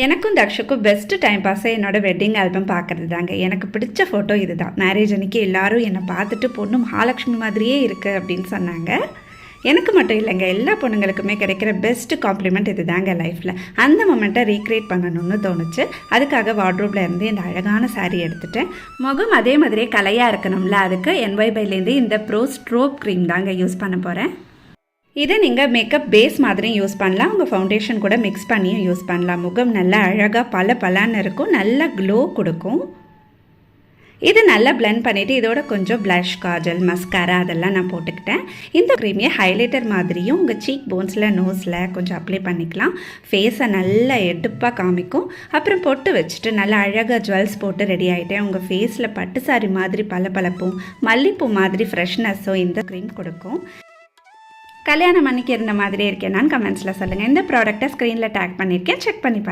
எனக்கும் தக்ஷுக்கும் best time பாஸே என்னோடய wedding album பார்க்குறது தாங்க. எனக்கு பிடிச்ச ஃபோட்டோ இது தான். மேரேஜ் அன்றைக்கி எல்லோரும் என்னை பார்த்துட்டு பொண்ணு மகாலட்சுமி மாதிரியே இருக்குது அப்படின்னு சொன்னாங்க. எனக்கு மட்டும் இல்லைங்க, எல்லா பொண்ணுங்களுக்குமே கிடைக்கிற பெஸ்ட்டு காம்ப்ளிமெண்ட் இது தாங்க லைஃப்பில். அந்த மொமெண்ட்டை ரீக்ரியேட் பண்ணணும்னு தோணுச்சு. அதுக்காக வார்ட்ரோப்பில் இருந்து இந்த அழகான சாரீ எடுத்துட்டேன். முகம் அதே மாதிரியே கலையாக இருக்கணும்ல, அதுக்கு NYBைலேருந்து இந்த ப்ரோ ஸ்ட்ரோப் க்ரீம் தாங்க யூஸ் பண்ண போகிறேன். இதை நீங்கள் மேக்கப் பேஸ் மாதிரியும் யூஸ் பண்ணலாம், உங்கள் ஃபவுண்டேஷன் கூட மிக்ஸ் பண்ணியும் யூஸ் பண்ணலாம். முகம் நல்லா அழகாக பளபளன்னு இருக்கும், நல்லா க்ளோ கொடுக்கும். இது நல்லா பிளெண்ட் பண்ணிவிட்டு இதோட கொஞ்சம் ப்ளஷ், காஜல், மஸ்காரா அதெல்லாம் நான் போட்டுக்கிட்டேன். இந்த க்ரீமையை ஹைலைட்டர் மாதிரியும் உங்கள் சீக் போன்ஸில், நோஸில் கொஞ்சம் அப்ளை பண்ணிக்கலாம். ஃபேஸை நல்லா எடுப்பாக காமிக்கும். அப்புறம் பொட்டு வச்சுட்டு நல்லா அழகாக ஜுவல்ஸ் போட்டு ரெடி ஆகிட்டேன். உங்கள் ஃபேஸில் பட்டு சாரி மாதிரி பளபளப்பும் மல்லிப்பூ மாதிரி ஃப்ரெஷ்னஸும் இந்த க்ரீம் கொடுக்கும். கல்யாணம் அன்னைக்கு இருந்த மாதிரியே இருக்கேன் நான் கமெண்ட்ஸில் சொல்லுங்கள். இந்த ப்ராடக்ட்டை ஸ்க்ரீனில் டேக் பண்ணியிருக்கேன், செக் பண்ணி பாருங்கள்.